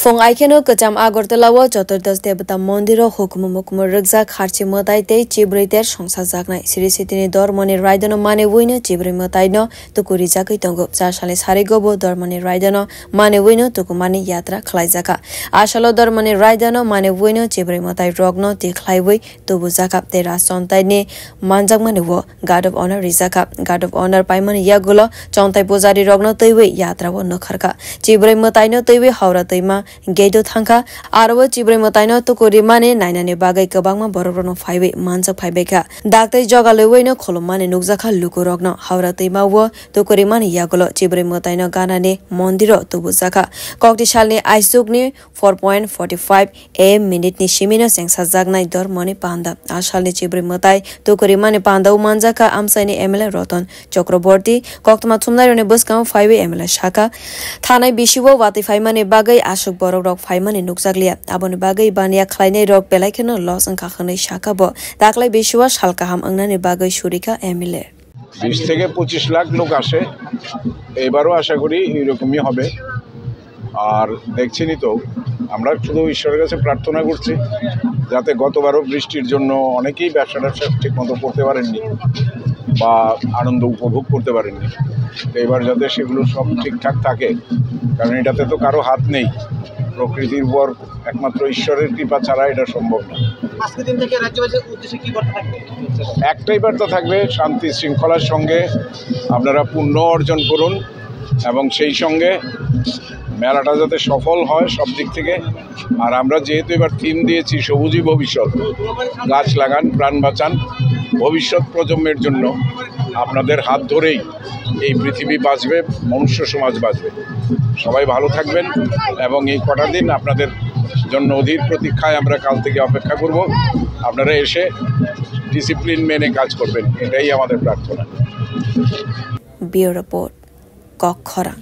Fong Aikeno Kacham Agortalawa Chotordas Debata Mondiro Hukumukum Rugza Harchi Motaite Chibriter Shongsa Zagnai Siri Sitini Dormoni Raidano Mane Wino Chibri Motaino Tukurizaki Tongo Zashalis Harigobo Dormoni Raidano Mane Wino Tukumani Yatra Klaizaka Ashalo Dormoni Raidano Mane Wino Chibri Motai Rogno Tiklaiwi Tubuzaka Tera Sontaine Manjak Manewo God of Honor Rizaka God of Honor Paimon Yagulo Chontai Bozari Rogno Tiwi Yatra Nokharka Chibri Motaino Tiwi Haura Tima Gedo Thanka Arwa Chibre Motaino Tukurimane Nainane Bagai Kabangma Borono Five Mansa Pibeka Dr. Jogalewino Kolomane Nugzaka Lukurogno Haura Timawo Tukurimani Yagulo Chibre Motaino Ganane Mondiro Tubuzaka Koktishalni Aisugni 4.45 AM minute ni Shimino Sengsa Zagnai Dormoni Panda Ashalni Chibre Motai Tukurimane Panda Umanzaka Amsani Emile Roton Chokroborti Koktama Tumnarone Buskam 5 Emile Shaka Tanai Bishiwo Watifaimane Bagai Ashuk Borok Rock Faimani Nuxaglia Abon Bagai Bania Kleine Rock Belakeno Los and Kahane Shakabo Dakle Bishua Shalkaham Angnani Bagai Shurika Emile 20 থেকে 25 লাখ লোক আসে এবারও আশা করি এরকমই হবে আর দেখছেনই তো আমরা শুধু ঈশ্বরের কাছে প্রার্থনা করছি যাতে গতবারও বৃষ্টির জন্য অনেকেই ব্যবসাটা ঠিকমতো করতে পারেননি বা আনন্দ উপভোগ করতে পারেননি এবার যাতে সেগুলো সব ঠিকঠাক থাকে কারণ এটাতে তো কারো হাত নেই প্রকৃতির উপর একমাত্র ঈশ্বরের কৃপা ছাড়া এটা সম্ভব না আজকের দিন থেকে রাজ্যবাসীর উদ্দেশ্যে কি বার্তা থাকবে একটাই বার্তা থাকবে শান্তি শৃঙ্খলার সঙ্গে আপনারা পুণ্য অর্জন করুন এবং সেই সঙ্গে মেলাটা যাতে সফল হয় সব দিক থেকে আর আমরা যেহেতু এবার থিম দিয়েছি সবুজই ভবিষ্যৎ গাছ লাগান প্রাণ বাঁচান ভবিষ্যৎ প্রজন্মের জন্য আপনাদের হাত ধরেই এই পৃথিবী বাঁচবে মনুষ্য সমাজ বাঁচবে সবাই ভালো থাকবেন এবং এই কটা দিন আপনাদের জন্য অধীর প্রতীক্ষায় আমরা কাল থেকে অপেক্ষা করব আপনারা এসে ডিসিপ্লিন মেনে কাজ করবেন এটাই আমাদের প্রার্থনা ব্যুরো রিপোর্ট কক্ষরা